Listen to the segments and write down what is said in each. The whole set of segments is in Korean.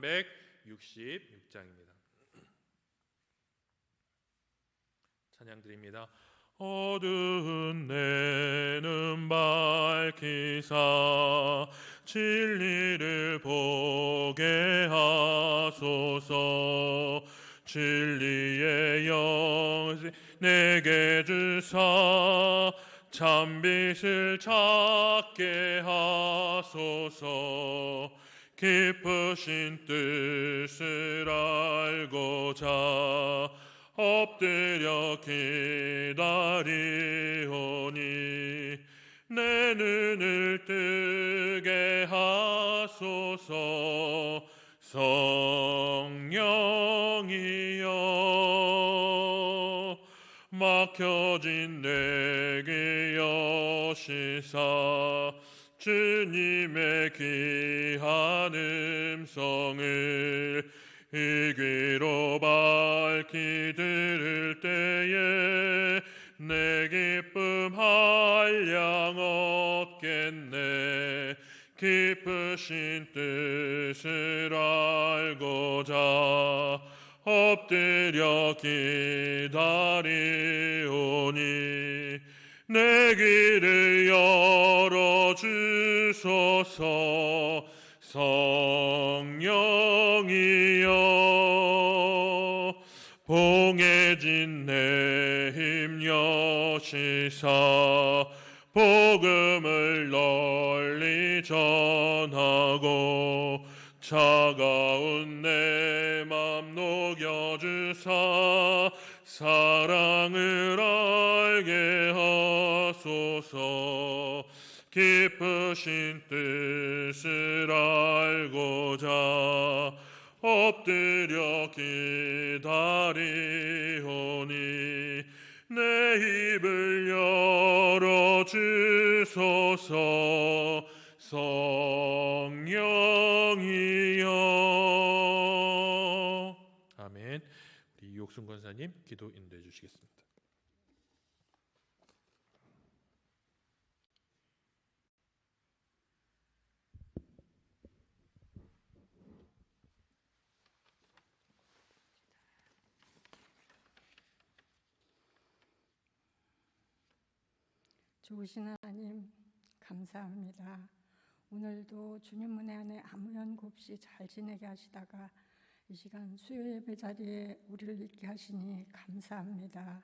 366장입니다. 찬양 드립니다. 어두운 내 눈 밝히사 진리를 보게 하소서. 진리의 영생 내게 주사 참빛을 찾게 하소서. 깊으신 뜻을 알고자 엎드려 기다리오니 내 눈을 뜨게 하소서. 성령이여 막혀진 내게 여시사 주님의 귀한 음성을 이 귀로 밝히 들을 때에 내 기쁨 한량 얻겠네. 깊으신 뜻을 알고자 엎드려 기다리오니 내 귀를 열어주소서. 성령이여 봉해진 내 힘 여시사 복음을 널리 전하고 차가운 내 맘 녹여주사 사랑을 알게 하소서. 깊으신 뜻을 알고자 엎드려 기다리오니 내 입을 열어주소서. 성령이여. 아멘. 우리 이옥순 권사님 기도 인도해 주시겠습니다. 좋으신 하나님 감사합니다. 오늘도 주님 은혜 안에 아무 연고 없이 잘 지내게 하시다가 이 시간 수요 예배 자리에 우리를 있게 하시니 감사합니다.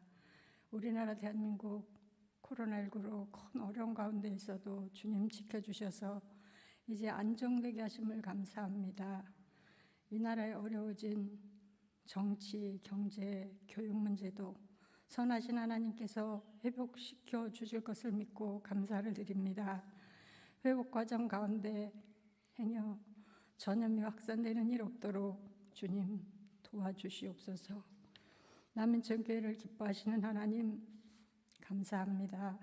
우리나라 대한민국 코로나19로 큰 어려운 가운데 있어도 주님 지켜주셔서 이제 안정되게 하심을 감사합니다. 이 나라에 어려워진 정치, 경제, 교육 문제도 선하신 하나님께서 회복시켜 주실 것을 믿고 감사를 드립니다. 회복 과정 가운데 행여 전염이 확산되는 일 없도록 주님 도와주시옵소서. 남인천교회를 기뻐하시는 하나님 감사합니다.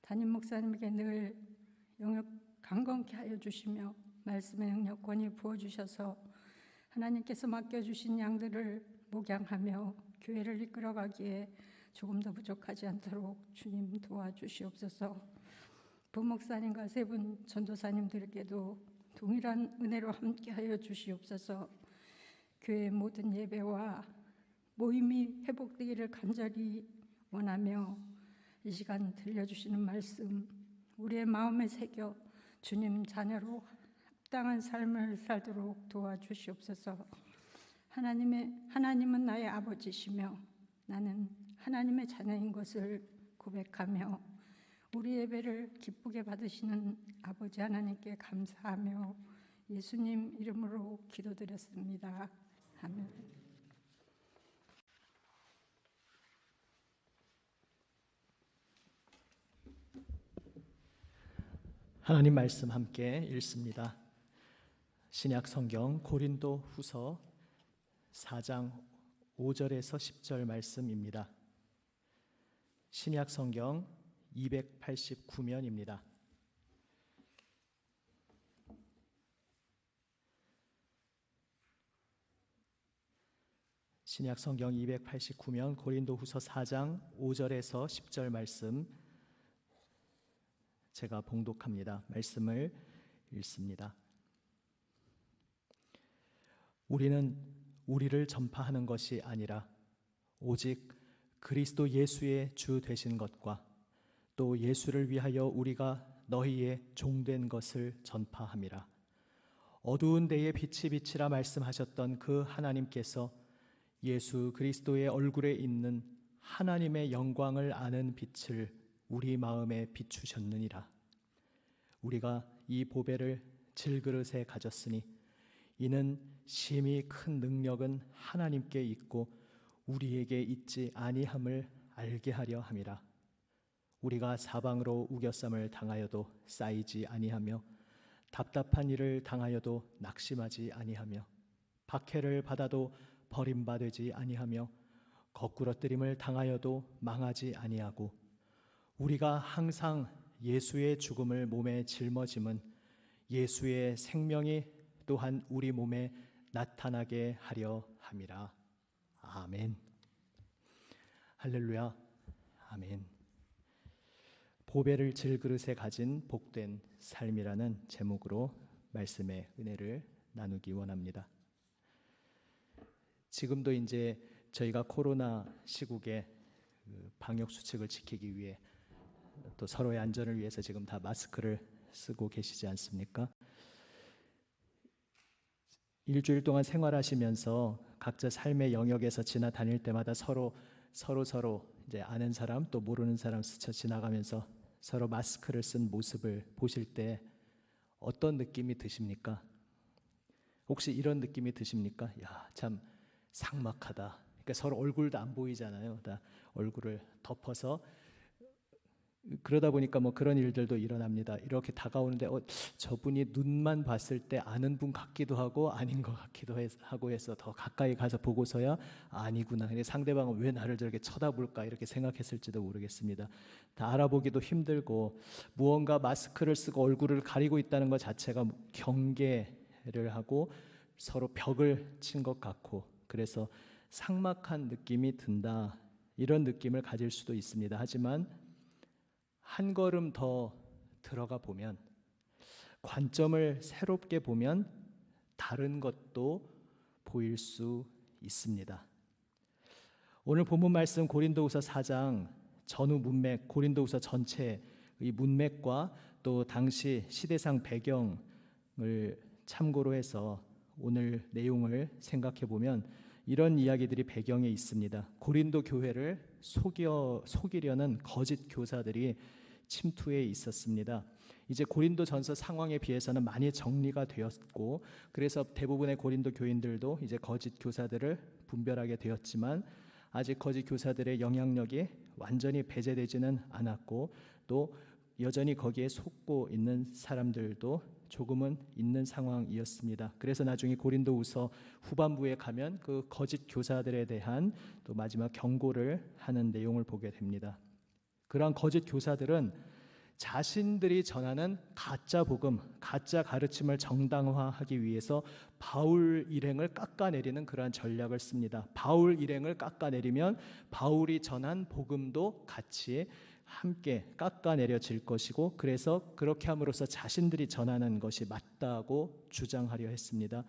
담임 목사님에게 늘 영역 강건케 하여 주시며 말씀의 영역권이 부어주셔서 하나님께서 맡겨주신 양들을 목양하며 교회를 이끌어가기에 조금 더 부족하지 않도록 주님 도와주시옵소서. 부목사님과 세 분 전도사님들에게도 동일한 은혜로 함께하여 주시옵소서. 교회 모든 예배와 모임이 회복되기를 간절히 원하며 이 시간 들려주시는 말씀 우리의 마음에 새겨 주님 자녀로 합당한 삶을 살도록 도와주시옵소서. 하나님은 나의 아버지시며 나는 하나님의 자녀인 것을 고백하며 우리 예배를 기쁘게 받으시는 아버지 하나님께 감사하며 예수님 이름으로 기도드렸습니다. 아멘. 하나님 말씀 함께 읽습니다. 신약 성경 고린도 후서 4장 5절에서 10절 말씀입니다. 신약 성경 289면입니다. 신약 성경 289면 고린도 후서 4장 5절에서 10절 말씀 제가 봉독합니다. 말씀을 읽습니다. 우리는 우리를 전파하는 것이 아니라 오직 그리스도 예수의 주 되신 것과 또 예수를 위하여 우리가 너희의 종된 것을 전파함이라. 어두운 데에 빛이 비치라 말씀하셨던 그 하나님께서 예수 그리스도의 얼굴에 있는 하나님의 영광을 아는 빛을 우리 마음에 비추셨느니라. 우리가 이 보배를 질그릇에 가졌으니 이는 심히 큰 능력은 하나님께 있고 우리에게 있지 아니함을 알게 하려 함이라. 우리가 사방으로 우겨쌈을 당하여도 쌓이지 아니하며 답답한 일을 당하여도 낙심하지 아니하며 박해를 받아도 버림받지 아니하며 거꾸러뜨림을 당하여도 망하지 아니하고 우리가 항상 예수의 죽음을 몸에 짊어짐은 예수의 생명이 또한 우리 몸에 나타나게 하려 함이라. 아멘. 할렐루야. 아멘. 보배를 질그릇에 가진 복된 삶이라는 제목으로 말씀의 은혜를 나누기 원합니다. 지금도 이제 저희가 코로나 시국에 방역 수칙을 지키기 위해 또 서로의 안전을 위해서 지금 다 마스크를 쓰고 계시지 않습니까? 일주일 동안 생활하시면서 각자 삶의 영역에서 지나다닐 때마다 서로 이제 아는 사람 또 모르는 사람 스쳐 지나가면서 서로 마스크를 쓴 모습을 보실 때 어떤 느낌이 드십니까? 혹시 이런 느낌이 드십니까? 야, 참 삭막하다. 그러니까 서로 얼굴도 안 보이잖아요. 다 얼굴을 덮어서 그러다 보니까 뭐 그런 일들도 일어납니다. 이렇게 다가오는데 저분이 눈만 봤을 때 아는 분 같기도 하고 아닌 것 같기도 하고 해서 더 가까이 가서 보고서야 아니구나. 상대방은 왜 나를 저렇게 쳐다볼까 이렇게 생각했을지도 모르겠습니다. 다 알아보기도 힘들고 무언가 마스크를 쓰고 얼굴을 가리고 있다는 것 자체가 경계를 하고 서로 벽을 친 것 같고 그래서 삭막한 느낌이 든다. 이런 느낌을 가질 수도 있습니다. 하지만 한 걸음 더 들어가 보면 관점을 새롭게 보면 다른 것도 보일 수 있습니다. 오늘 본문 말씀 고린도후서 4장 전후 문맥 고린도후서 전체의 문맥과 또 당시 시대상 배경을 참고로 해서 오늘 내용을 생각해 보면 이런 이야기들이 배경에 있습니다. 고린도 교회를 속이려는 거짓 교사들이 침투해 있었습니다. 이제 고린도전서 상황에 비해서는 많이 정리가 되었고 그래서 대부분의 고린도 교인들도 이제 거짓 교사들을 분별하게 되었지만 아직 거짓 교사들의 영향력이 완전히 배제되지는 않았고 또 여전히 거기에 속고 있는 사람들도 조금은 있는 상황이었습니다. 그래서 나중에 고린도후서 후반부에 가면 그 거짓 교사들에 대한 또 마지막 경고를 하는 내용을 보게 됩니다. 그러한 거짓 교사들은 자신들이 전하는 가짜 복음, 가짜 가르침을 정당화하기 위해서 바울 일행을 깎아내리는 그러한 전략을 씁니다. 바울 일행을 깎아내리면 바울이 전한 복음도 같이 함께 깎아내려질 것이고 그래서 그렇게 함으로써 자신들이 전하는 것이 맞다고 주장하려 했습니다.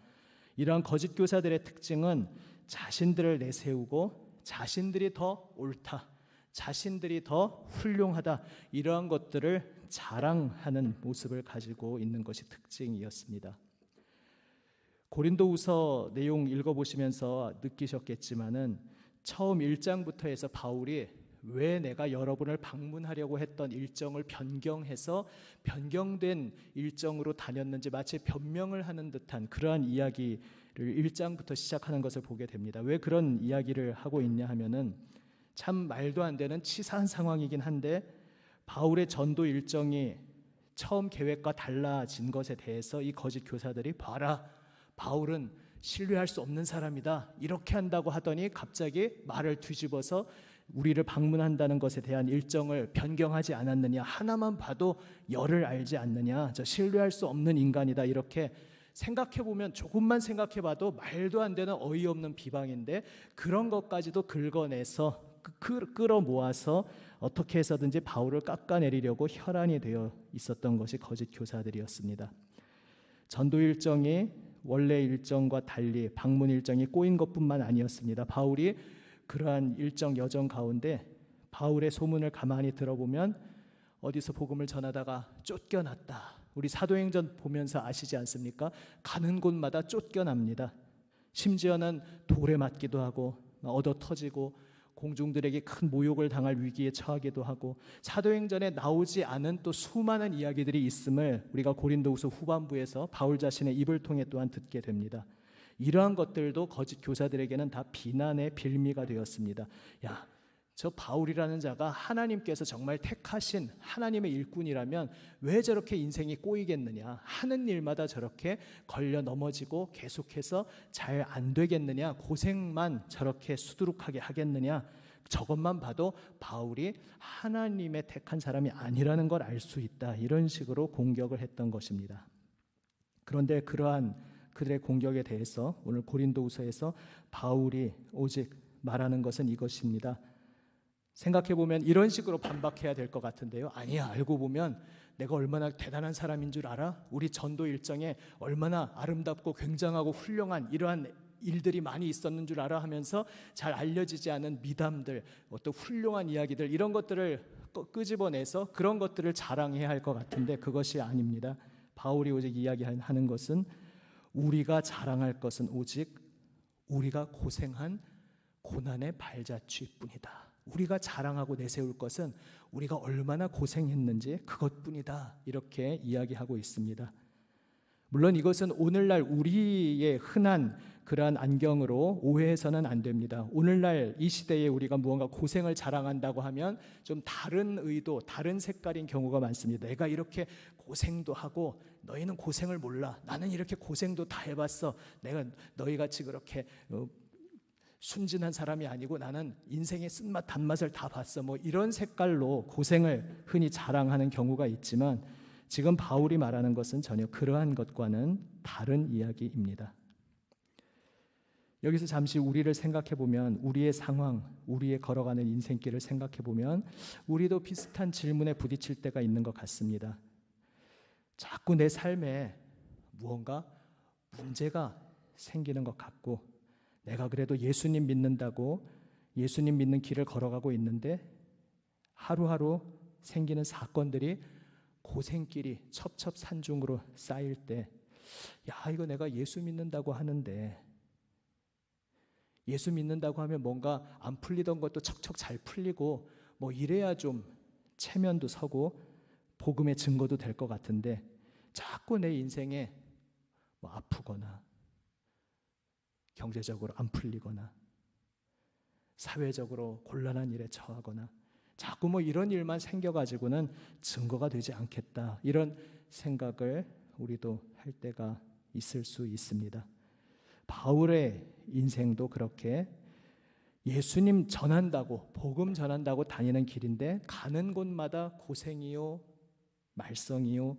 이러한 거짓 교사들의 특징은 자신들을 내세우고 자신들이 더 옳다, 자신들이 더 훌륭하다 이러한 것들을 자랑하는 모습을 가지고 있는 것이 특징이었습니다. 고린도후서 내용 읽어보시면서 느끼셨겠지만은 처음 1장부터 해서 바울이 왜 내가 여러분을 방문하려고 했던 일정을 변경해서 변경된 일정으로 다녔는지 마치 변명을 하는 듯한 그러한 이야기를 1장부터 시작하는 것을 보게 됩니다. 왜 그런 이야기를 하고 있냐 하면은 참 말도 안 되는 치사한 상황이긴 한데 바울의 전도 일정이 처음 계획과 달라진 것에 대해서 이 거짓 교사들이 봐라, 바울은 신뢰할 수 없는 사람이다 이렇게 한다고 하더니 갑자기 말을 뒤집어서 우리를 방문한다는 것에 대한 일정을 변경하지 않았느냐, 하나만 봐도 열을 알지 않느냐, 저 신뢰할 수 없는 인간이다 이렇게 생각해보면 조금만 생각해봐도 말도 안 되는 어이없는 비방인데 그런 것까지도 긁어내서 끌어모아서 어떻게 해서든지 바울을 깎아내리려고 혈안이 되어 있었던 것이 거짓 교사들이었습니다. 전도 일정이 원래 일정과 달리 방문 일정이 꼬인 것뿐만 아니었습니다. 바울이 그러한 일정 여정 가운데 바울의 소문을 가만히 들어보면 어디서 복음을 전하다가 쫓겨났다. 우리 사도행전 보면서 아시지 않습니까? 가는 곳마다 쫓겨납니다. 심지어는 돌에 맞기도 하고 얻어 터지고 공중들에게 큰 모욕을 당할 위기에 처하기도 하고 사도행전에 나오지 않은 또 수많은 이야기들이 있음을 우리가 고린도후서 후반부에서 바울 자신의 입을 통해 또한 듣게 됩니다. 이러한 것들도 거짓 교사들에게는 다 비난의 빌미가 되었습니다. 야, 저 바울이라는 자가 하나님께서 정말 택하신 하나님의 일꾼이라면 왜 저렇게 인생이 꼬이겠느냐, 하는 일마다 저렇게 걸려 넘어지고 계속해서 잘 안 되겠느냐, 고생만 저렇게 수두룩하게 하겠느냐, 저것만 봐도 바울이 하나님의 택한 사람이 아니라는 걸 알 수 있다, 이런 식으로 공격을 했던 것입니다. 그런데 그러한 그들의 공격에 대해서 오늘 고린도후서에서 바울이 오직 말하는 것은 이것입니다. 생각해보면 이런 식으로 반박해야 될 것 같은데요. 아니야, 알고 보면 내가 얼마나 대단한 사람인 줄 알아? 우리 전도 일정에 얼마나 아름답고 굉장하고 훌륭한 이러한 일들이 많이 있었는 줄 알아? 하면서 잘 알려지지 않은 미담들, 어떤 훌륭한 이야기들, 이런 것들을 끄집어내서 그런 것들을 자랑해야 할 것 같은데 그것이 아닙니다. 바울이 오직 이야기하는 것은 우리가 자랑할 것은 오직 우리가 고생한 고난의 발자취뿐이다. 우리가 자랑하고 내세울 것은 우리가 얼마나 고생했는지 그것뿐이다, 이렇게 이야기하고 있습니다. 물론 이것은 오늘날 우리의 흔한 그러한 안경으로 오해해서는 안 됩니다. 오늘날 이 시대에 우리가 무언가 고생을 자랑한다고 하면 좀 다른 의도, 다른 색깔인 경우가 많습니다. 내가 이렇게 고생도 하고 너희는 고생을 몰라. 나는 이렇게 고생도 다 해봤어. 내가 너희같이 그렇게 순진한 사람이 아니고 나는 인생의 쓴맛 단맛을 다 봤어. 뭐 이런 색깔로 고생을 흔히 자랑하는 경우가 있지만 지금 바울이 말하는 것은 전혀 그러한 것과는 다른 이야기입니다. 여기서 잠시 우리를 생각해 보면, 우리의 상황, 우리의 걸어가는 인생길을 생각해 보면 우리도 비슷한 질문에 부딪힐 때가 있는 것 같습니다. 자꾸 내 삶에 무언가 문제가 생기는 것 같고, 내가 그래도 예수님 믿는다고 예수님 믿는 길을 걸어가고 있는데 하루하루 생기는 사건들이 고생길이 첩첩산중으로 쌓일 때, 야, 이거 내가 예수 믿는다고 하는데, 예수 믿는다고 하면 뭔가 안 풀리던 것도 척척 잘 풀리고 뭐 이래야 좀 체면도 서고 복음의 증거도 될 것 같은데 자꾸 내 인생에 뭐 아프거나 경제적으로 안 풀리거나 사회적으로 곤란한 일에 처하거나 자꾸 뭐 이런 일만 생겨가지고는 증거가 되지 않겠다, 이런 생각을 우리도 할 때가 있을 수 있습니다. 바울의 인생도 그렇게 예수님 전한다고, 복음 전한다고 다니는 길인데 가는 곳마다 고생이요 말썽이요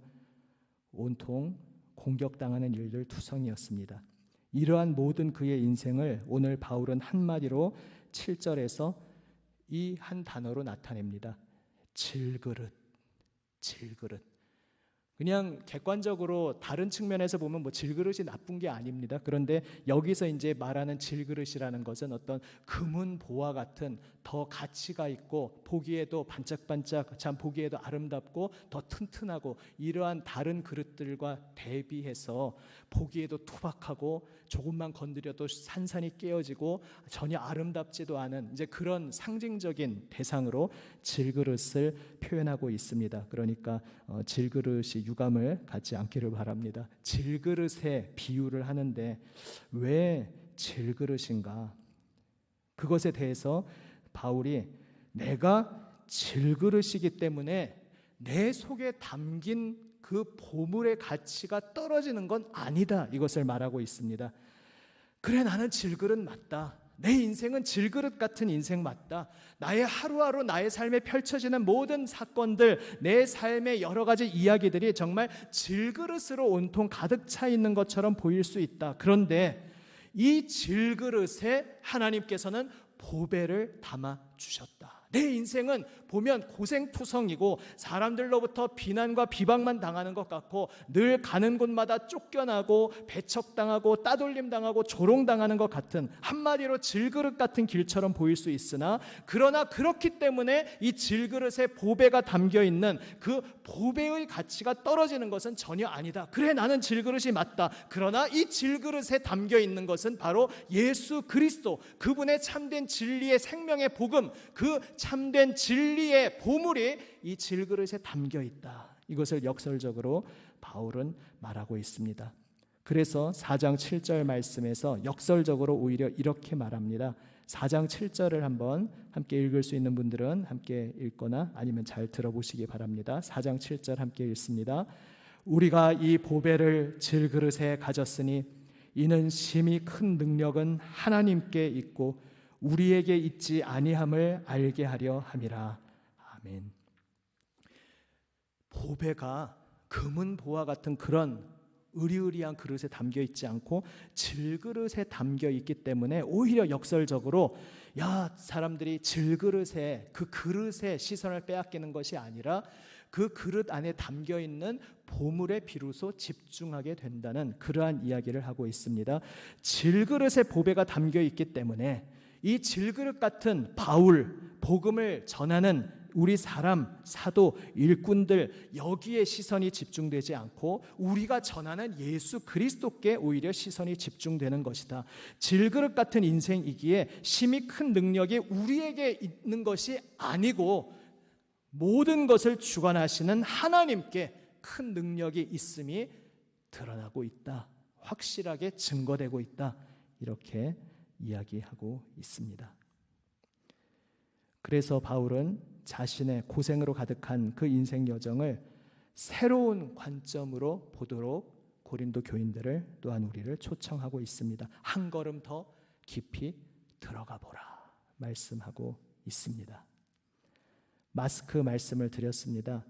온통 공격당하는 일들 투성이었습니다. 이러한 모든 그의 인생을 오늘 바울은 한마디로 7절에서 이 한 단어로 나타냅니다. 질그릇. 질그릇. 그냥 객관적으로 다른 측면에서 보면 뭐 질그릇이 나쁜 게 아닙니다. 그런데 여기서 이제 말하는 질그릇이라는 것은 어떤 금은보와 같은 더 가치가 있고 보기에도 반짝반짝, 참 보기에도 아름답고 더 튼튼하고 이러한 다른 그릇들과 대비해서 보기에도 투박하고 조금만 건드려도 산산이 깨어지고 전혀 아름답지도 않은 이제 그런 상징적인 대상으로 질그릇을 표현하고 있습니다. 그러니까 질그릇이 유감을 갖지 않기를 바랍니다. 질그릇에 비유를 하는데 왜 질그릇인가? 그것에 대해서 바울이 내가 질그릇이기 때문에 내 속에 담긴 그 보물의 가치가 떨어지는 건 아니다, 이것을 말하고 있습니다. 그래, 나는 질그릇 맞다. 내 인생은 질그릇 같은 인생 맞다. 나의 하루하루 나의 삶에 펼쳐지는 모든 사건들, 내 삶의 여러 가지 이야기들이 정말 질그릇으로 온통 가득 차 있는 것처럼 보일 수 있다. 그런데 이 질그릇에 하나님께서는 보배를 담아 주셨다. 내 인생은 보면 고생투성이고 사람들로부터 비난과 비방만 당하는 것 같고 늘 가는 곳마다 쫓겨나고 배척당하고 따돌림당하고 조롱당하는 것 같은, 한마디로 질그릇 같은 길처럼 보일 수 있으나, 그러나 그렇기 때문에 이 질그릇에 보배가 담겨있는 그 보배의 가치가 떨어지는 것은 전혀 아니다. 그래, 나는 질그릇이 맞다. 그러나 이 질그릇에 담겨있는 것은 바로 예수 그리스도, 그분의 참된 진리의 생명의 복음, 그 참된 진리의 보물이 이 질그릇에 담겨 있다. 이것을 역설적으로 바울은 말하고 있습니다. 그래서 4장 7절 말씀에서 역설적으로 오히려 이렇게 말합니다. 4장 7절을 한번 함께 읽을 수 있는 분들은 함께 읽거나 아니면 잘 들어보시기 바랍니다. 4장 7절 함께 읽습니다. 우리가 이 보배를 질그릇에 가졌으니 이는 심히 큰 능력은 하나님께 있고 우리에게 있지 아니함을 알게 하려 함이라. 아멘. 보배가 금은 보화 같은 그런 으리으리한 그릇에 담겨 있지 않고 질그릇에 담겨 있기 때문에 오히려 역설적으로 사람들이 질그릇에, 그 그릇에 시선을 빼앗기는 것이 아니라 그 그릇 안에 담겨 있는 보물에 비로소 집중하게 된다는 그러한 이야기를 하고 있습니다. 질그릇에 보배가 담겨 있기 때문에 이 질그릇 같은 바울, 복음을 전하는 우리 사람, 사도, 일꾼들, 여기에 시선이 집중되지 않고 우리가 전하는 예수 그리스도께 오히려 시선이 집중되는 것이다. 질그릇 같은 인생이기에 심히 큰 능력이 우리에게 있는 것이 아니고 모든 것을 주관하시는 하나님께 큰 능력이 있음이 드러나고 있다. 확실하게 증거되고 있다. 이렇게 이야기하고 있습니다. 그래서 바울은 자신의 고생으로 가득한 그 인생 여정을 새로운 관점으로 보도록 고린도 교인들을, 또한 우리를 초청하고 있습니다. 한 걸음 더 깊이 들어가 보라 말씀하고 있습니다. 마스크 말씀을 드렸습니다.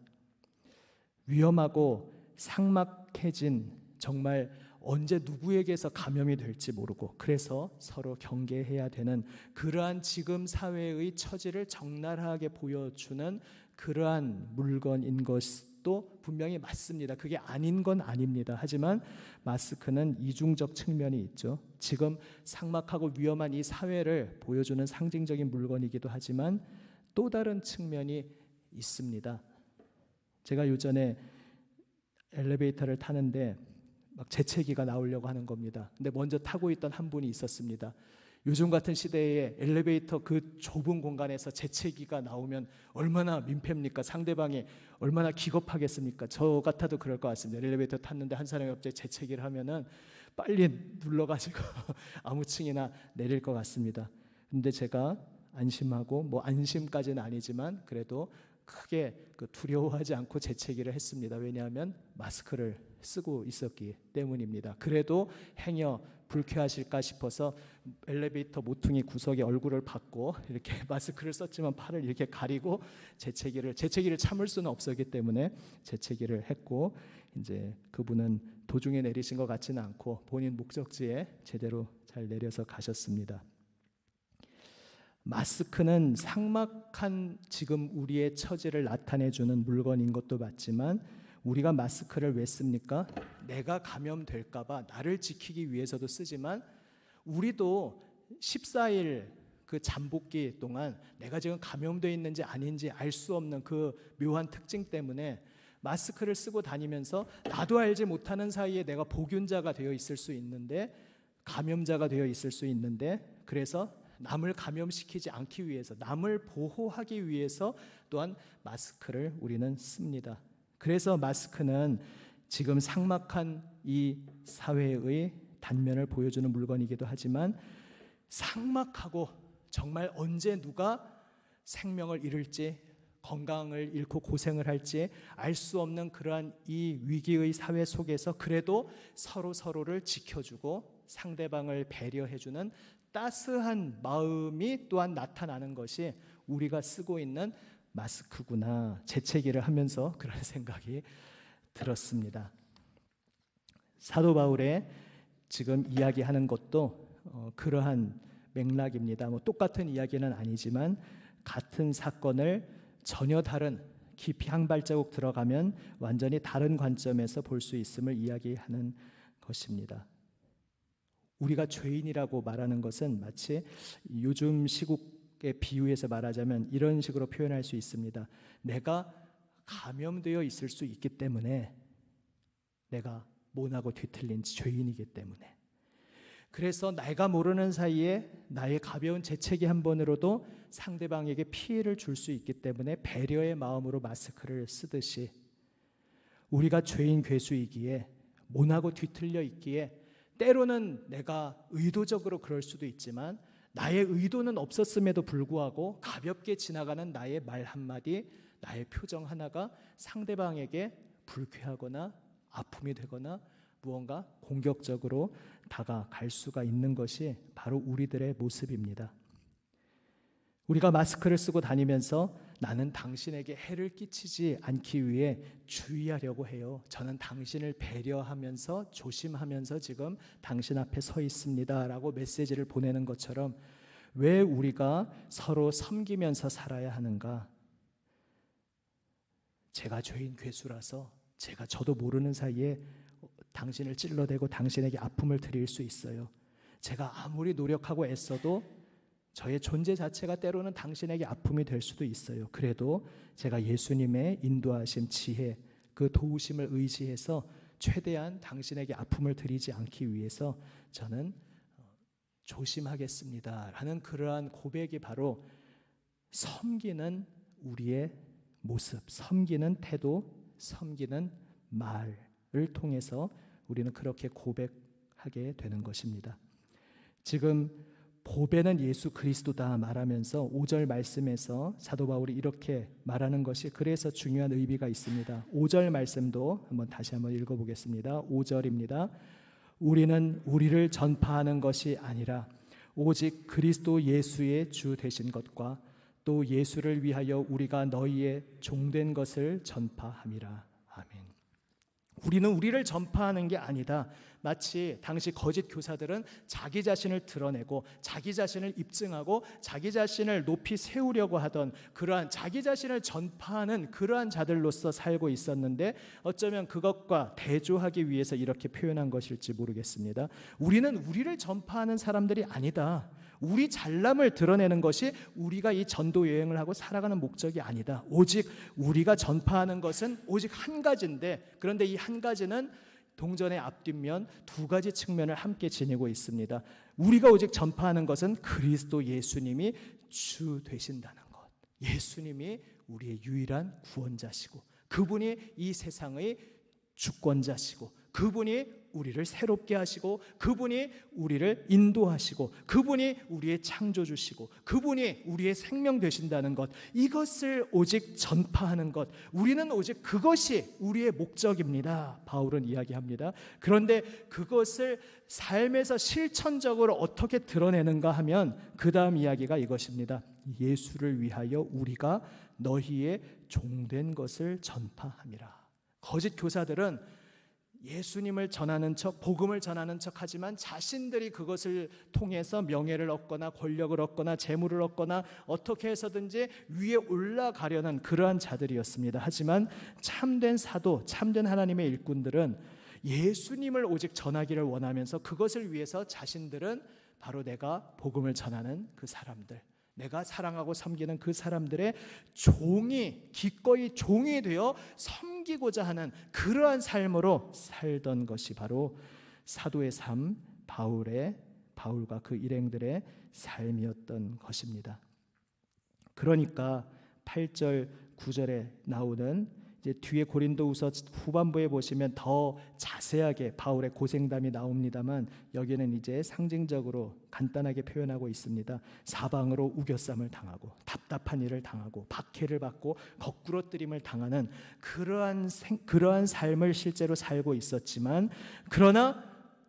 위험하고 삭막해진, 정말 언제 누구에게서 감염이 될지 모르고 그래서 서로 경계해야 되는 그러한 지금 사회의 처지를 적나라하게 보여주는 그러한 물건인 것도 분명히 맞습니다. 그게 아닌 건 아닙니다. 하지만 마스크는 이중적 측면이 있죠. 지금 삭막하고 위험한 이 사회를 보여주는 상징적인 물건이기도 하지만 또 다른 측면이 있습니다. 제가 요전에 엘리베이터를 타는데 막 재채기가 나오려고 하는 겁니다. 근데 먼저 타고 있던 한 분이 있었습니다. 요즘 같은 시대에 엘리베이터 그 좁은 공간에서 재채기가 나오면 얼마나 민폐입니까? 상대방이 얼마나 기겁하겠습니까? 저 같아도 그럴 것 같습니다. 엘리베이터 탔는데 한 사람이 갑자기 재채기를 하면은 빨리 눌러가지고 아무 층이나 내릴 것 같습니다. 근데 제가 안심하고, 뭐 안심까지는 아니지만 그래도 크게 두려워하지 않고 재채기를 했습니다. 왜냐하면 마스크를 쓰고 있었기 때문입니다. 그래도 행여 불쾌하실까 싶어서 엘리베이터 모퉁이 구석에 얼굴을 받고 이렇게 마스크를 썼지만 팔을 이렇게 가리고 재채기를 참을 수는 없었기 때문에 재채기를 했고, 이제 그분은 도중에 내리신 것 같지는 않고 본인 목적지에 제대로 잘 내려서 가셨습니다. 마스크는 삭막한 지금 우리의 처지를 나타내주는 물건인 것도 맞지만 우리가 마스크를 왜 씁니까? 내가 감염될까 봐 나를 지키기 위해서도 쓰지만 우리도 14일 그 잠복기 동안 내가 지금 감염되어 있는지 아닌지 알 수 없는 그 묘한 특징 때문에 마스크를 쓰고 다니면서 나도 알지 못하는 사이에 내가 보균자가 되어 있을 수 있는데, 감염자가 되어 있을 수 있는데, 그래서 남을 감염시키지 않기 위해서, 남을 보호하기 위해서 또한 마스크를 우리는 씁니다. 그래서 마스크는 지금 삭막한 이 사회의 단면을 보여주는 물건이기도 하지만 삭막하고 정말 언제 누가 생명을 잃을지, 건강을 잃고 고생을 할지 알 수 없는 그러한 이 위기의 사회 속에서 그래도 서로를 지켜주고 상대방을 배려해주는 따스한 마음이 또한 나타나는 것이 우리가 쓰고 있는 마스크구나, 재채기를 하면서 그런 생각이 들었습니다. 사도 바울의 지금 이야기하는 것도 그러한 맥락입니다. 똑같은 이야기는 아니지만 같은 사건을 전혀 다른 깊이 한 발자국 들어가면 완전히 다른 관점에서 볼 수 있음을 이야기하는 것입니다. 우리가 죄인이라고 말하는 것은 마치 요즘 시국에 비유해서 말하자면 이런 식으로 표현할 수 있습니다. 내가 감염되어 있을 수 있기 때문에 내가 모나고 뒤틀린 죄인이기 때문에, 그래서 내가 모르는 사이에 나의 가벼운 재채기 한 번으로도 상대방에게 피해를 줄 수 있기 때문에 배려의 마음으로 마스크를 쓰듯이 우리가 죄인 괴수이기에 모나고 뒤틀려 있기에 때로는 내가 의도적으로 그럴 수도 있지만 나의 의도는 없었음에도 불구하고 가볍게 지나가는 나의 말 한마디, 나의 표정 하나가 상대방에게 불쾌하거나 아픔이 되거나 무언가 공격적으로 다가갈 수가 있는 것이 바로 우리들의 모습입니다. 우리가 마스크를 쓰고 다니면서 나는 당신에게 해를 끼치지 않기 위해 주의하려고 해요. 저는 당신을 배려하면서 조심하면서 지금 당신 앞에 서 있습니다 라고 메시지를 보내는 것처럼 왜 우리가 서로 섬기면서 살아야 하는가? 제가 죄인 괴수라서 저도 모르는 사이에 당신을 찔러대고 당신에게 아픔을 드릴 수 있어요. 제가 아무리 노력하고 애써도 저의 존재 자체가 때로는 당신에게 아픔이 될 수도 있어요. 그래도 제가 예수님의 인도하심, 지혜, 그 도우심을 의지해서 최대한 당신에게 아픔을 드리지 않기 위해서 저는 조심하겠습니다 라는 그러한 고백이 바로 섬기는 우리의 모습, 섬기는 태도, 섬기는 말을 통해서 우리는 그렇게 고백하게 되는 것입니다. 지금 보배는 예수 그리스도다 말하면서 5절 말씀에서 사도 바울이 이렇게 말하는 것이 그래서 중요한 의미가 있습니다. 5절 말씀도 다시 한번 읽어보겠습니다. 5절입니다. 우리는 우리를 전파하는 것이 아니라 오직 그리스도 예수의 주 되신 것과 또 예수를 위하여 우리가 너희의 종된 것을 전파함이라. 아멘. 우리는 우리를 전파하는 게 아니다. 마치 당시 거짓 교사들은 자기 자신을 드러내고 자기 자신을 입증하고 자기 자신을 높이 세우려고 하던 그러한 자기 자신을 전파하는 그러한 자들로서 살고 있었는데 어쩌면 그것과 대조하기 위해서 이렇게 표현한 것일지 모르겠습니다. 우리는 우리를 전파하는 사람들이 아니다. 우리 잘남을 드러내는 것이 우리가 이 전도 여행을 하고 살아가는 목적이 아니다. 오직 우리가 전파하는 것은 오직 한 가지인데, 그런데 이 한 가지는 동전의 앞뒷면 두 가지 측면을 함께 지니고 있습니다. 우리가 오직 전파하는 것은 그리스도 예수님이 주 되신다는 것, 예수님이 우리의 유일한 구원자시고 그분이 이 세상의 주권자시고 그분이 우리를 새롭게 하시고 그분이 우리를 인도하시고 그분이 우리의 창조주시고 그분이 우리의 생명 되신다는 것, 이것을 오직 전파하는 것, 우리는 오직 그것이 우리의 목적입니다. 바울은 이야기합니다. 그런데 그것을 삶에서 실천적으로 어떻게 드러내는가 하면 그 다음 이야기가 이것입니다. 예수를 위하여 우리가 너희의 종된 것을 전파함이라. 거짓 교사들은 예수님을 전하는 척, 복음을 전하는 척 하지만 자신들이 그것을 통해서 명예를 얻거나 권력을 얻거나 재물을 얻거나 어떻게 해서든지 위에 올라가려는 그러한 자들이었습니다. 하지만 참된 사도, 참된 하나님의 일꾼들은 예수님을 오직 전하기를 원하면서 그것을 위해서 자신들은 바로 내가 복음을 전하는 그 사람들, 내가 사랑하고 섬기는 그 사람들의 종이, 기꺼이 종이 되어 섬기고자 하는 그러한 삶으로 살던 것이 바로 사도의 삶, 바울과 그 일행들의 삶이었던 것입니다. 그러니까 8절, 9절에 나오는 이제 뒤에 고린도후서 후반부에 보시면 더 자세하게 바울의 고생담이 나옵니다만 여기는 이제 상징적으로 간단하게 표현하고 있습니다. 사방으로 우겨쌈을 당하고 답답한 일을 당하고 박해를 받고 거꾸러뜨림을 당하는 그러한 삶을 실제로 살고 있었지만, 그러나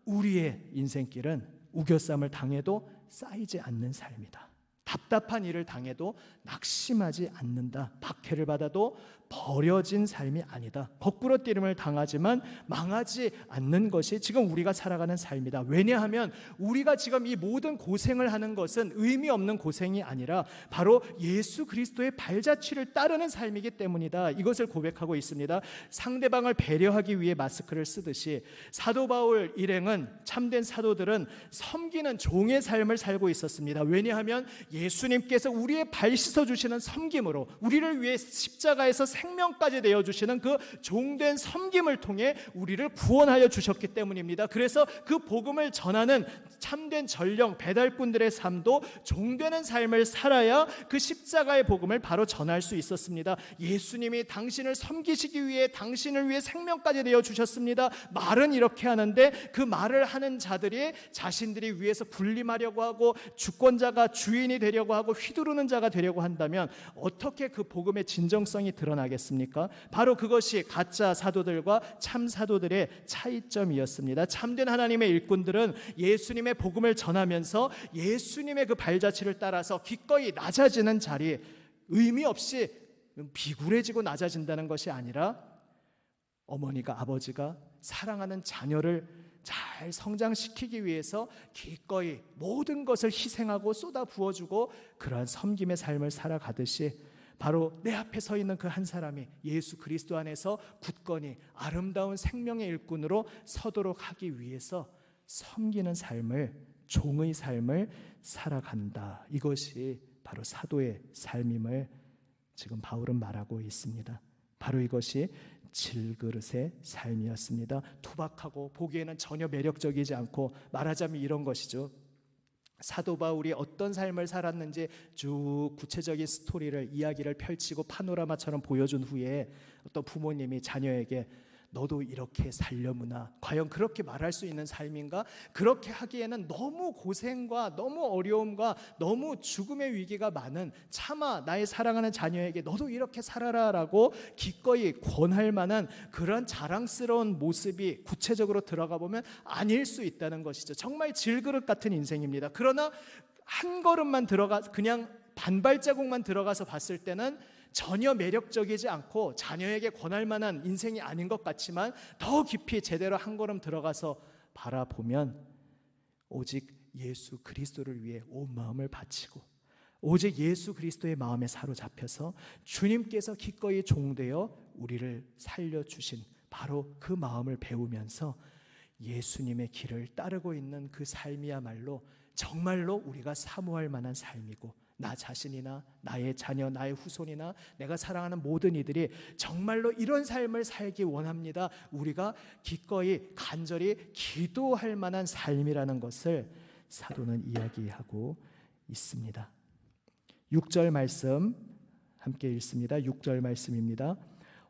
우리의 인생길은 우겨쌈을 당해도 쌓이지 않는 삶이다. 답답한 일을 당해도 낙심하지 않는다. 박해를 받아도 버려진 삶이 아니다. 거꾸로 뛰림을 당하지만 망하지 않는 것이 지금 우리가 살아가는 삶이다. 왜냐하면 우리가 지금 이 모든 고생을 하는 것은 의미 없는 고생이 아니라 바로 예수 그리스도의 발자취를 따르는 삶이기 때문이다. 이것을 고백하고 있습니다. 상대방을 배려하기 위해 마스크를 쓰듯이 사도 바울 일행은, 참된 사도들은 섬기는 종의 삶을 살고 있었습니다. 왜냐하면 예수님께서 우리의 발 씻어주시는 섬김으로 우리를 위해 십자가에서 생명까지 내어주시는 그 종된 섬김을 통해 우리를 구원하여 주셨기 때문입니다. 그래서 그 복음을 전하는 참된 전령 배달꾼들의 삶도 종되는 삶을 살아야 그 십자가의 복음을 바로 전할 수 있었습니다. 예수님이 당신을 섬기시기 위해 당신을 위해 생명까지 내어주셨습니다. 말은 이렇게 하는데 그 말을 하는 자들이 자신들이 위해서 군림하려고 하고 주권자가 주인이 되려고 하고 휘두르는 자가 되려고 한다면 어떻게 그 복음의 진정성이 드러나겠습니까? 바로 그것이 가짜 사도들과 참 사도들의 차이점이었습니다. 참된 하나님의 일꾼들은 예수님의 복음을 전하면서 예수님의 그 발자취를 따라서 기꺼이 낮아지는 자리, 의미 없이 비굴해지고 낮아진다는 것이 아니라 어머니가, 아버지가 사랑하는 자녀를 잘 성장시키기 위해서 기꺼이 모든 것을 희생하고 쏟아 부어주고 그러한 섬김의 삶을 살아가듯이 바로 내 앞에 서 있는 그 한 사람이 예수 그리스도 안에서 굳건히 아름다운 생명의 일꾼으로 서도록 하기 위해서 섬기는 삶을, 종의 삶을 살아간다. 이것이 바로 사도의 삶임을 지금 바울은 말하고 있습니다. 바로 이것이 질그릇의 삶이었습니다. 투박하고 보기에는 전혀 매력적이지 않고, 말하자면 이런 것이죠. 사도 바울이 어떤 삶을 살았는지 쭉 구체적인 스토리를, 이야기를 펼치고 파노라마처럼 보여준 후에 어떤 부모님이 자녀에게 너도 이렇게 살려무나, 과연 그렇게 말할 수 있는 삶인가? 그렇게 하기에는 너무 고생과 너무 어려움과 너무 죽음의 위기가 많은, 차마 나의 사랑하는 자녀에게 너도 이렇게 살아라 라고 기꺼이 권할 만한 그런 자랑스러운 모습이 구체적으로 들어가 보면 아닐 수 있다는 것이죠. 정말 질그릇 같은 인생입니다. 그러나 한 걸음만 들어가, 그냥 반발자국만 들어가서 봤을 때는 전혀 매력적이지 않고 자녀에게 권할 만한 인생이 아닌 것 같지만, 더 깊이 제대로 한 걸음 들어가서 바라보면 오직 예수 그리스도를 위해 온 마음을 바치고 오직 예수 그리스도의 마음에 사로잡혀서 주님께서 기꺼이 종되어 우리를 살려주신 바로 그 마음을 배우면서 예수님의 길을 따르고 있는 그 삶이야말로 정말로 우리가 사모할 만한 삶이고, 나 자신이나 나의 자녀, 나의 후손이나 내가 사랑하는 모든 이들이 정말로 이런 삶을 살기 원합니다. 우리가 기꺼이 간절히 기도할 만한 삶이라는 것을 사도는 이야기하고 있습니다. 6절 말씀 함께 읽습니다. 6절 말씀입니다.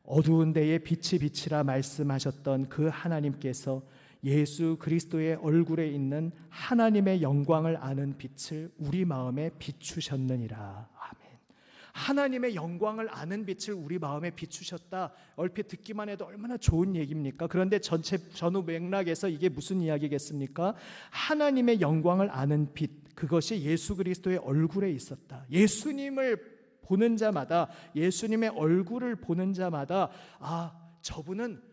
어두운 데에 빛이 비치라 말씀하셨던 그 하나님께서 예수 그리스도의 얼굴에 있는 하나님의 영광을 아는 빛을 우리 마음에 비추셨느니라. 아멘. 하나님의 영광을 아는 빛을 우리 마음에 비추셨다. 얼핏 듣기만 해도 얼마나 좋은 얘기입니까? 그런데 전후 맥락에서 이게 무슨 이야기겠습니까? 하나님의 영광을 아는 빛, 그것이 예수 그리스도의 얼굴에 있었다. 예수님을 보는 자마다, 예수님의 얼굴을 보는 자마다, 아, 저분은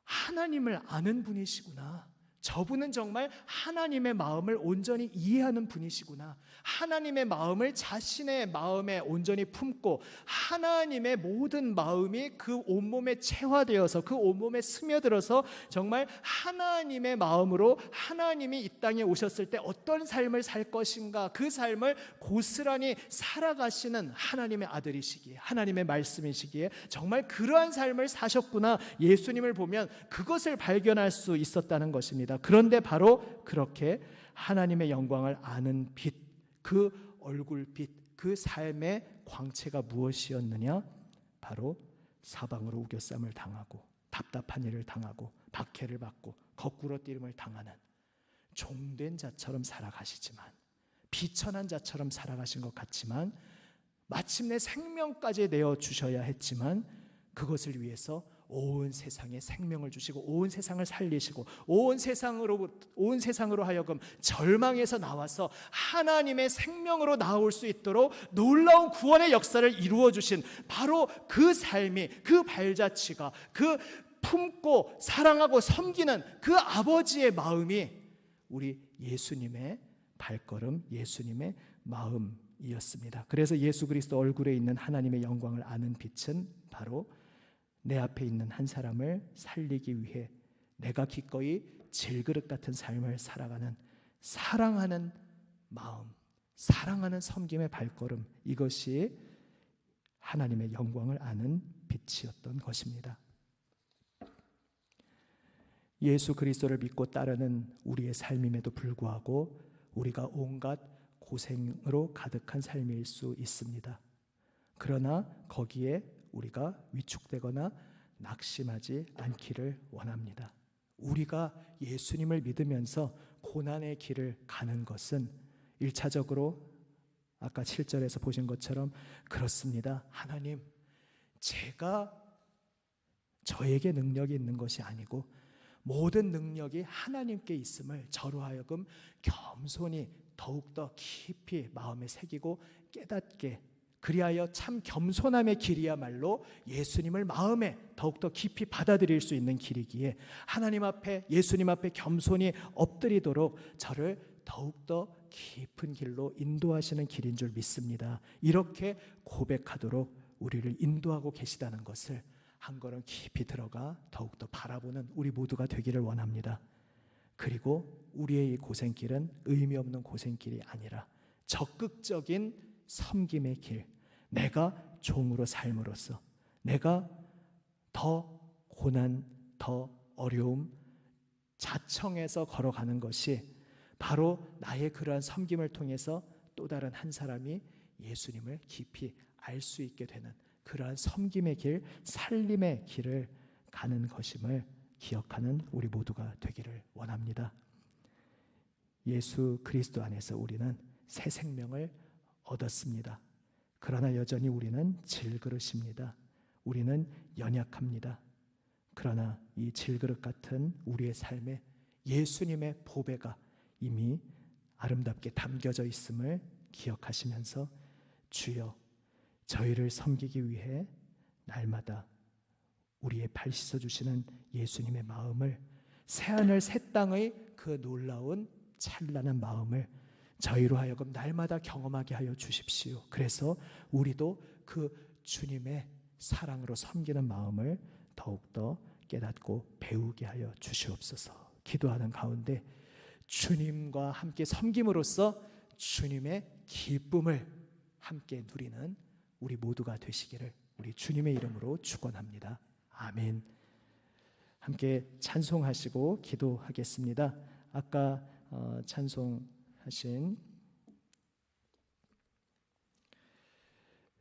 하나님을 아는 분이시구나. 저분은 정말 하나님의 마음을 온전히 이해하는 분이시구나. 하나님의 마음을 자신의 마음에 온전히 품고 하나님의 모든 마음이 그 온몸에 체화되어서 그 온몸에 스며들어서 정말 하나님의 마음으로 하나님이 이 땅에 오셨을 때 어떤 삶을 살 것인가, 그 삶을 고스란히 살아가시는 하나님의 아들이시기에, 하나님의 말씀이시기에 정말 그러한 삶을 사셨구나. 예수님을 보면 그것을 발견할 수 있었다는 것입니다. 그런데 바로 그렇게 하나님의 영광을 아는 빛, 그 얼굴빛, 그 삶의 광채가 무엇이었느냐? 바로 사방으로 우겨쌈을 당하고 답답한 일을 당하고 박해를 받고 거꾸로 뛰림을 당하는 종된 자처럼 살아가시지만, 비천한 자처럼 살아가신 것 같지만, 마침내 생명까지 내어주셔야 했지만 그것을 위해서 온 세상에 생명을 주시고 온 세상을 살리시고 온 세상으로 하여금 절망에서 나와서 하나님의 생명으로 나올 수 있도록 놀라운 구원의 역사를 이루어 주신 바로 그 삶이, 그 발자취가, 그 품고 사랑하고 섬기는 그 아버지의 마음이 우리 예수님의 발걸음, 예수님의 마음이었습니다. 그래서 예수 그리스도 얼굴에 있는 하나님의 영광을 아는 빛은 바로 내 앞에 있는 한 사람을 살리기 위해 내가 기꺼이 질그릇 같은 삶을 살아가는 사랑하는 마음, 사랑하는 섬김의 발걸음, 이것이 하나님의 영광을 아는 빛이었던 것입니다. 예수 그리스도를 믿고 따르는 우리의 삶임에도 불구하고 우리가 온갖 고생으로 가득한 삶일 수 있습니다. 그러나 거기에 우리가 위축되거나 낙심하지 않기를 원합니다. 우리가 예수님을 믿으면서 고난의 길을 가는 것은 1차적으로 아까 7절에서 보신 것처럼 그렇습니다. 하나님, 제가 저에게 능력이 있는 것이 아니고 모든 능력이 하나님께 있음을 저로 하여금 겸손히 더욱더 깊이 마음에 새기고 깨닫게, 그리하여 참 겸손함의 길이야말로 예수님을 마음에 더욱더 깊이 받아들일 수 있는 길이기에 하나님 앞에, 예수님 앞에 겸손히 엎드리도록 저를 더욱더 깊은 길로 인도하시는 길인 줄 믿습니다. 이렇게 고백하도록 우리를 인도하고 계시다는 것을 한 걸음 깊이 들어가 더욱더 바라보는 우리 모두가 되기를 원합니다. 그리고 우리의 이 고생길은 의미 없는 고생길이 아니라 적극적인 섬김의 길, 내가 종으로 삶으로써 내가 더 고난, 더 어려움, 자청해서 걸어가는 것이 바로 나의 그러한 섬김을 통해서 또 다른 한 사람이 예수님을 깊이 알 수 있게 되는 그러한 섬김의 길, 살림의 길을 가는 것임을 기억하는 우리 모두가 되기를 원합니다. 예수 그리스도 안에서 우리는 새 생명을 얻었습니다. 그러나 여전히 우리는 질그릇입니다. 우리는 연약합니다. 그러나 이 질그릇 같은 우리의 삶에 예수님의 보배가 이미 아름답게 담겨져 있음을 기억하시면서 주여, 저희를 섬기기 위해 날마다 우리의 발 씻어주시는 예수님의 마음을, 새하늘 새 땅의 그 놀라운 찬란한 마음을 저희로 하여금 날마다 경험하게 하여 주십시오. 그래서 우리도 그 주님의 사랑으로 섬기는 마음을 더욱더 깨닫고 배우게 하여 주시옵소서. 기도하는 가운데 주님과 함께 섬김으로써 주님의 기쁨을 함께 누리는 우리 모두가 되시기를 우리 주님의 이름으로 축원합니다. 아멘. 함께 찬송하시고 기도하겠습니다. 아까 찬송하신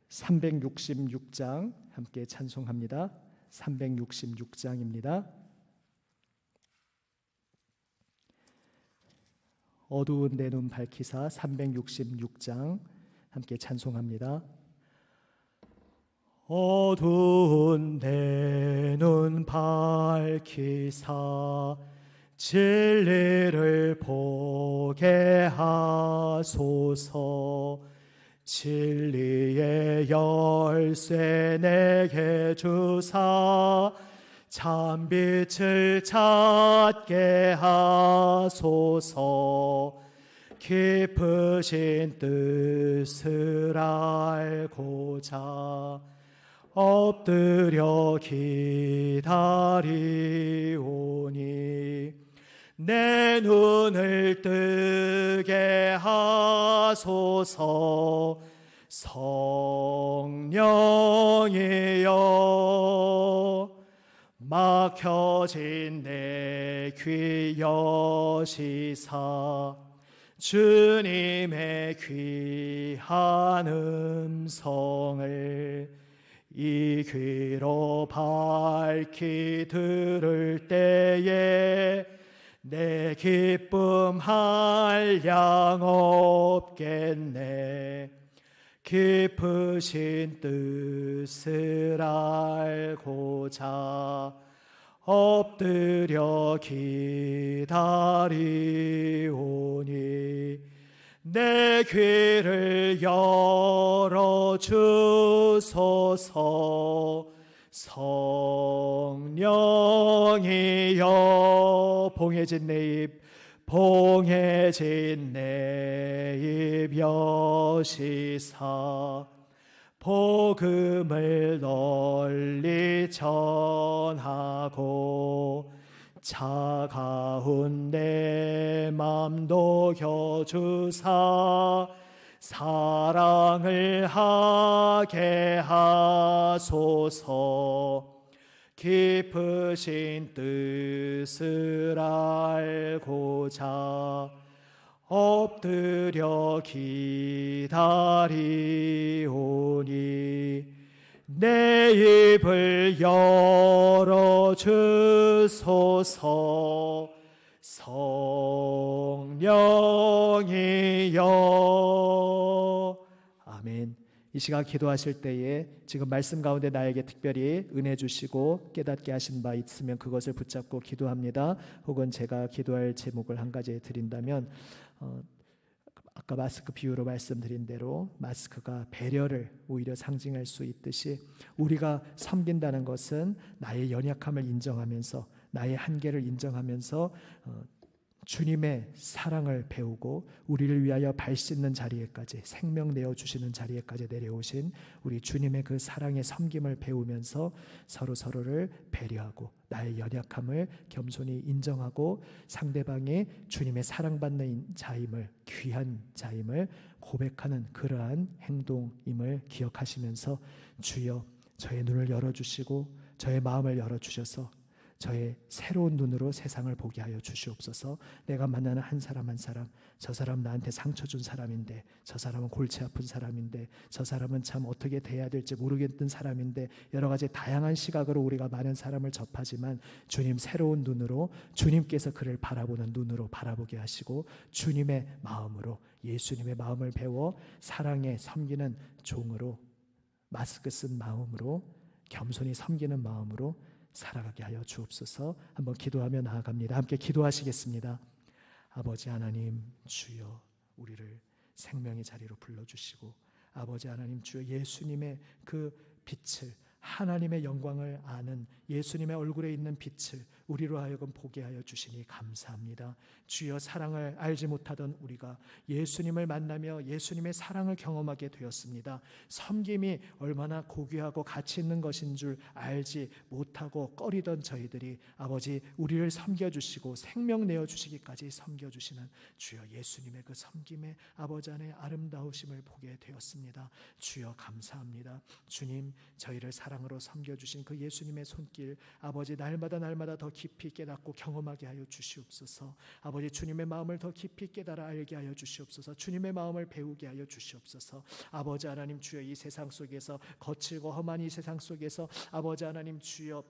366장 함께 찬송합니다. 366장입니다. 어두운 내 눈 밝히사 366장 함께 찬송합니다. 어두운 내 눈 밝히사 진리를 보게 하소서. 진리의 열쇠 내게 주사 참빛을 찾게 하소서. 깊으신 뜻을 알고자 엎드려 기다리오니 내 눈을 뜨게 하소서. 성령이여 막혀진 내 귀 여시사 주님의 귀한 음성을 이 귀로 밝히 들을 때에 내 기쁨 한량 없겠네. 깊으신 뜻을 알고자 엎드려 기다리오니 내 귀를 열어주소서. 성령이여 봉해진 내 입 봉해진 내 입 여시사 복음을 널리 전하고 차가운 내 맘 녹여주사 사랑을 하게 하소서. 깊으신 뜻을 알고자 엎드려 기다리오니 내 입을 열어주소서. 성령이여. 아멘. 이 시간 기도하실 때에 지금 말씀 가운데 나에게 특별히 은혜 주시고 깨닫게 하신 바 있으면 그것을 붙잡고 기도합니다. 혹은 제가 기도할 제목을 한 가지 드린다면 아까 마스크 비유로 말씀드린 대로 마스크가 배려를 오히려 상징할 수 있듯이 우리가 섬긴다는 것은 나의 연약함을 인정하면서 나의 한계를 인정하면서 주님의 사랑을 배우고 우리를 위하여 발 씻는 자리에까지 생명 내어주시는 자리에까지 내려오신 우리 주님의 그 사랑의 섬김을 배우면서 서로를 배려하고 나의 연약함을 겸손히 인정하고 상대방이 주님의 사랑받는 자임을, 귀한 자임을 고백하는 그러한 행동임을 기억하시면서 주여 저의 눈을 열어주시고 저의 마음을 열어주셔서 저의 새로운 눈으로 세상을 보게 하여 주시옵소서. 내가 만나는 한 사람 한 사람, 저 사람 나한테 상처 준 사람인데, 저 사람은 골치 아픈 사람인데, 저 사람은 참 어떻게 대해야 될지 모르겠던 사람인데, 여러 가지 다양한 시각으로 우리가 많은 사람을 접하지만 주님 새로운 눈으로, 주님께서 그를 바라보는 눈으로 바라보게 하시고 주님의 마음으로, 예수님의 마음을 배워 사랑에 섬기는 종으로, 마스크 쓴 마음으로, 겸손히 섬기는 마음으로 살아가게 하여 주옵소서. 한번 기도하며 나아갑니다. 함께 기도하시겠습니다. 아버지 하나님 주여 우리를 생명의 자리로 불러주시고 아버지 하나님 주여 예수님의 그 빛을 하나님의 영광을 아는 예수님의 얼굴에 있는 빛을 우리로 하여금 보게 하여 주시니 감사합니다. 주여 사랑을 알지 못하던 우리가 예수님을 만나며 예수님의 사랑을 경험하게 되었습니다. 섬김이 얼마나 고귀하고 가치 있는 것인 줄 알지 못하고 꺼리던 저희들이 아버지 우리를 섬겨주시고 생명 내어주시기까지 섬겨주시는 주여 예수님의 그 섬김의 아버지 안에 아름다우심을 보게 되었습니다. 주여 감사합니다. 주님 저희를 사랑으로 섬겨주신 그 예수님의 손길 아버지 날마다 더 깊이 깨닫고 경험하게 하여 주시옵소서. 아버지 주님의 마음을 더 깊이 깨달아 알게 하여 주시옵소서. 주님의 마음을 배우게 하여 주시옵소서. 아버지 하나님 주여 이 세상 속에서 거칠고 험한 이 세상 속에서 아버지 하나님 주여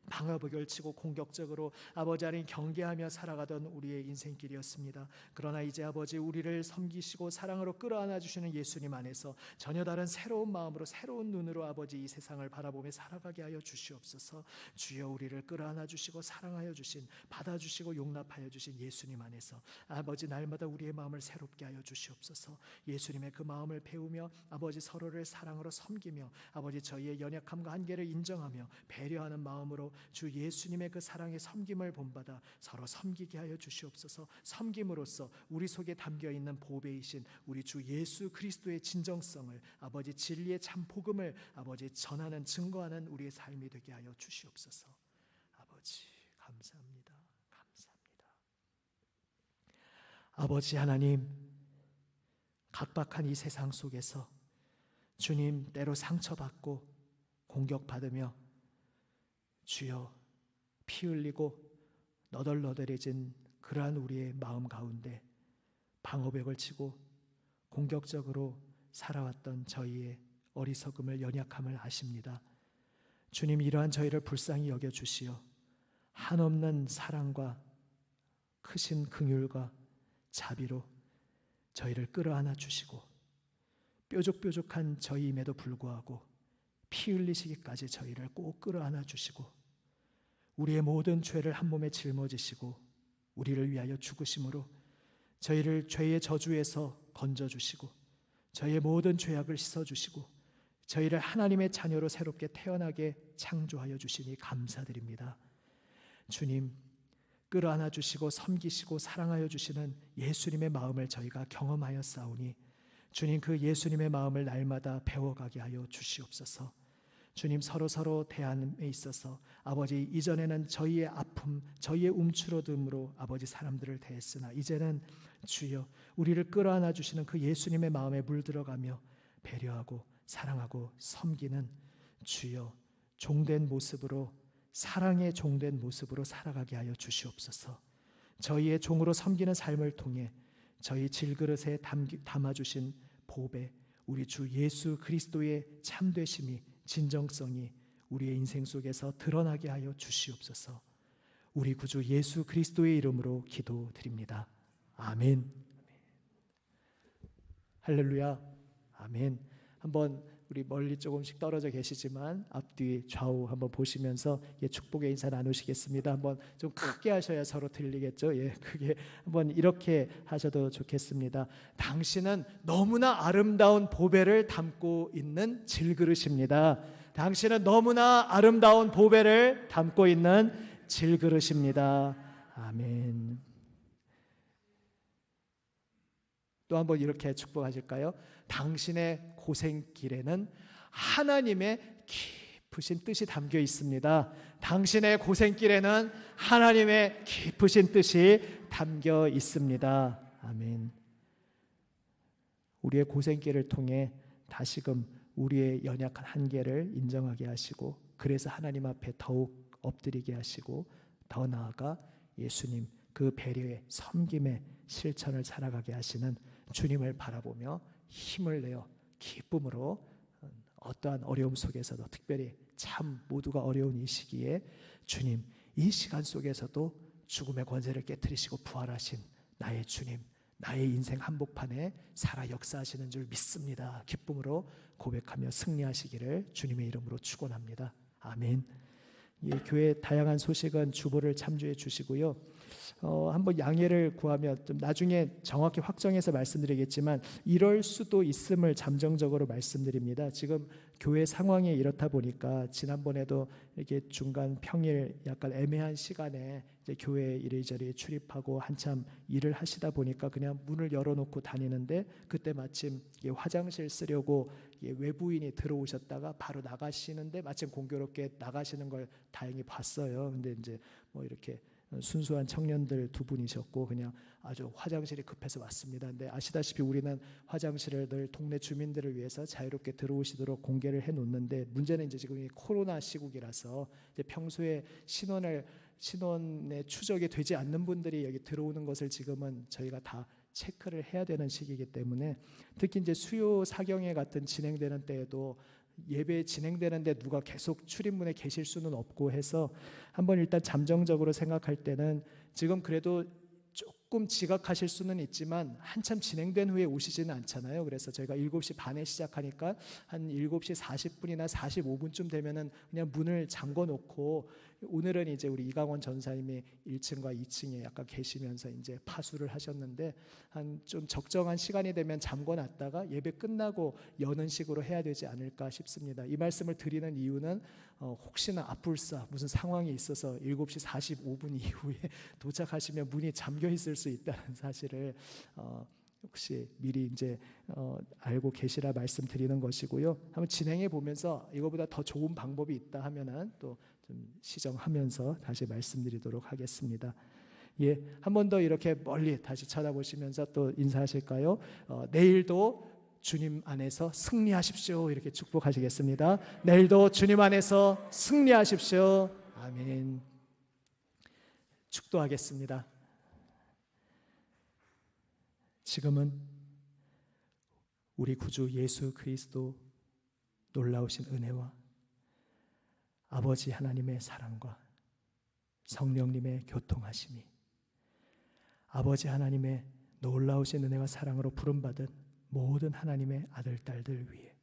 방업을 걸치고 공격적으로 아버지 하나님 경계하며 살아가던 우리의 인생길이었습니다. 그러나 이제 아버지 우리를 섬기시고 사랑으로 끌어안아 주시는 예수님 안에서 전혀 다른 새로운 마음으로 새로운 눈으로 아버지 이 세상을 바라보며 살아가게 하여 주시옵소서. 주여 우리를 끌어안아 주시고 사랑하여 주신 받아주시고 용납하여 주신 예수님 안에서 아버지 날마다 우리의 마음을 새롭게 하여 주시옵소서. 예수님의 그 마음을 배우며 아버지 서로를 사랑으로 섬기며 아버지 저희의 연약함과 한계를 인정하며 배려하는 마음으로 주 예수님의 그 사랑의 섬김을 본받아 서로 섬기게 하여 주시옵소서. 섬김으로써 우리 속에 담겨있는 보배이신 우리 주 예수 그리스도의 진정성을 아버지 진리의 참 복음을 아버지 전하는 증거하는 우리의 삶이 되게 하여 주시옵소서. 아버지 감사합니다. 감사합니다. 아버지 하나님 각박한 이 세상 속에서 주님 때로 상처받고 공격받으며 주여 피 흘리고 너덜너덜해진 그러한 우리의 마음 가운데 방어벽을 치고 공격적으로 살아왔던 저희의 어리석음을 연약함을 아십니다. 주님 이러한 저희를 불쌍히 여겨주시어 한없는 사랑과 크신 긍휼과 자비로 저희를 끌어안아 주시고 뾰족뾰족한 저희임에도 불구하고 피 흘리시기까지 저희를 꼭 끌어안아 주시고 우리의 모든 죄를 한 몸에 짊어지시고 우리를 위하여 죽으심으로 저희를 죄의 저주에서 건져주시고 저희의 모든 죄악을 씻어주시고 저희를 하나님의 자녀로 새롭게 태어나게 창조하여 주시니 감사드립니다. 주님, 끌어안아 주시고 섬기시고 사랑하여 주시는 예수님의 마음을 저희가 경험하여 싸우니 주님, 그 예수님의 마음을 날마다 배워가게 하여 주시옵소서. 주님, 서로 대함에 있어서 아버지, 이전에는 저희의 아픔, 저희의 움츠러듦으로 아버지 사람들을 대했으나 이제는 주여 우리를 끌어안아 주시는 그 예수님의 마음에 물들어가며 배려하고 사랑하고 섬기는 주여 종된 모습으로, 사랑의 종된 모습으로 살아가게 하여 주시옵소서. 저희의 종으로 섬기는 삶을 통해 저희 질그릇에 담아주신 보배, 우리 주 예수 그리스도의 참되심이, 진정성이 우리의 인생 속에서 드러나게 하여 주시옵소서. 우리 구주 예수 그리스도의 이름으로 기도드립니다. 아멘. 할렐루야. 아멘. 한번 우리 멀리 조금씩 떨어져 계시지만 앞뒤 좌우 한번 보시면서 축복의 인사 나누시겠습니다. 한번 좀 크게 하셔야 서로 들리겠죠. 크게 한번 이렇게 하셔도 좋겠습니다. 당신은 너무나 아름다운 보배를 담고 있는 질그릇입니다. 당신은 너무나 아름다운 보배를 담고 있는 질그릇입니다. 아멘. 또 한번 이렇게 축복하실까요? 당신의 고생길에는 하나님의 깊으신 뜻이 담겨 있습니다. 당신의 고생길에는 하나님의 깊으신 뜻이 담겨 있습니다. 아멘. 우리의 고생길을 통해 다시금 우리의 연약한 한계를 인정하게 하시고, 그래서 하나님 앞에 더욱 엎드리게 하시고, 더 나아가 예수님 그 배려의 섬김의 실천을 살아가게 하시는 주님을 바라보며 힘을 내어 기쁨으로 어떠한 어려움 속에서도, 특별히 참 모두가 어려운 이 시기에 주님, 이 시간 속에서도 죽음의 권세를 깨트리시고 부활하신 나의 주님, 나의 인생 한복판에 살아 역사하시는 줄 믿습니다. 기쁨으로 고백하며 승리하시기를 주님의 이름으로 축원합니다. 아멘. 교회 다양한 소식은 주보를 참조해 주시고요. 한번 양해를 구하며 좀 나중에 정확히 확정해서 말씀드리겠지만 이럴 수도 있음을 잠정적으로 말씀드립니다. 지금 교회 상황이 이렇다 보니까 지난번에도 이렇게 중간 평일 약간 애매한 시간에 이제 교회 이리저리 출입하고 한참 일을 하시다 보니까 그냥 문을 열어놓고 다니는데, 그때 마침 화장실 쓰려고 외부인이 들어오셨다가 바로 나가시는데 마침 공교롭게 나가시는 걸 다행히 봤어요. 근데 이제 뭐 이렇게 순수한 청년들 두 분이셨고 그냥 아주 화장실이 급해서 왔습니다. 근데 아시다시피 우리는 화장실을 늘 동네 주민들을 위해서 자유롭게 들어오시도록 공개를 해놓는데, 문제는 이제 지금 이 코로나 시국이라서 이제 평소에 신원의 추적이 되지 않는 분들이 여기 들어오는 것을 지금은 저희가 다 체크를 해야 되는 시기이기 때문에, 특히 이제 수요 사경회 같은 진행되는 때에도 예배 진행되는데 누가 계속 출입문에 계실 수는 없고 해서 한번 일단 잠정적으로 생각할 때는 지금 그래도 조금 지각하실 수는 있지만 한참 진행된 후에 오시지는 않잖아요. 그래서 저희가 7시 반에 시작하니까 한 7시 40분이나 45분쯤 되면은 그냥 문을 잠궈 놓고, 오늘은 이제 우리 이강원 전사님이 1층과 2층에 약간 계시면서 이제 파수를 하셨는데 한 좀 적정한 시간이 되면 잠궈 놨다가 예배 끝나고 여는 식으로 해야 되지 않을까 싶습니다. 이 말씀을 드리는 이유는 혹시나 앞불사 무슨 상황이 있어서 7시 45분 이후에 도착하시면 문이 잠겨 있을 수 있다는 사실을 혹시 미리 이제 알고 계시라 말씀드리는 것이고요. 한번 진행해 보면서 이거보다 더 좋은 방법이 있다 하면은 또 좀 시정하면서 다시 말씀드리도록 하겠습니다. 한 번 더 이렇게 멀리 다시 쳐다보시면서 또 인사하실까요? 내일도 주님 안에서 승리하십시오. 이렇게 축복하시겠습니다. 내일도 주님 안에서 승리하십시오. 아멘. 축도하겠습니다. 지금은 우리 구주 예수 그리스도 놀라우신 은혜와 아버지 하나님의 사랑과 성령님의 교통하심이, 아버지 하나님의 놀라우신 은혜와 사랑으로 부름받은 모든 하나님의 아들, 딸들 위해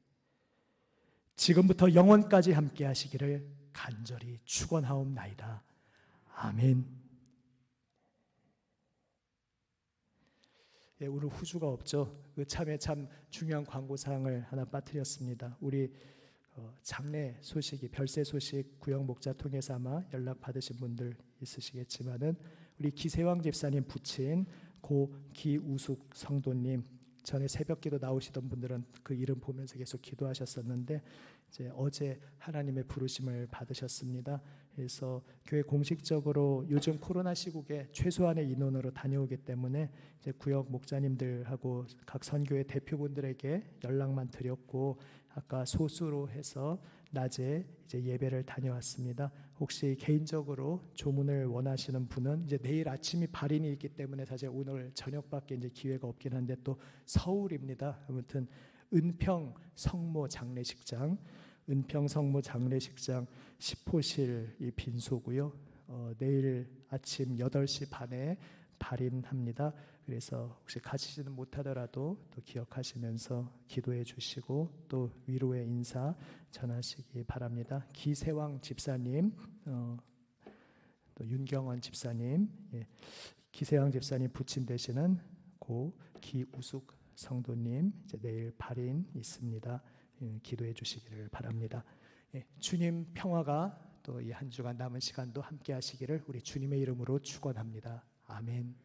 지금부터 영원까지 함께 하시기를 간절히 축원하옵나이다. 아멘. 예, 오늘 후주가 없죠. 그 참에 참 중요한 광고사항을 하나 빠뜨렸습니다. 우리 장례 소식이, 별세 소식 구역 목자 통해서 아마 연락 받으신 분들 있으시겠지만은 우리 기세왕 집사님 부친 고 기우숙 성도님, 전에 새벽기도 나오시던 분들은 그 이름 보면서 계속 기도하셨었는데 이제 어제 하나님의 부르심을 받으셨습니다. 그래서 교회 공식적으로 요즘 코로나 시국에 최소한의 인원으로 다녀오기 때문에 이제 구역 목자님들하고 각 선교회 대표분들에게 연락만 드렸고 아까 소수로 해서 낮에 이제 예배를 다녀왔습니다. 혹시 개인적으로 조문을 원하시는 분은 이제 내일 아침이 발인이 있기 때문에 사실 오늘 저녁밖에 이제 기회가 없긴 한데 또 서울입니다. 아무튼 은평 성모 장례식장, 은평 성모 장례식장 10호실이 빈소고요. 내일 아침 8시 반에 발인합니다. 그래서 혹시 가시지는 못하더라도 또 기억하시면서 기도해 주시고 또 위로의 인사 전하시기 바랍니다. 기세왕 집사님, 또 윤경원 집사님, 예, 기세왕 집사님 부친 되시는 고 기우숙 성도님 이제 내일 발인 있습니다. 예, 기도해 주시기를 바랍니다. 예, 주님 평화가 또 이 한 주간 남은 시간도 함께 하시기를 우리 주님의 이름으로 축원합니다. 아멘.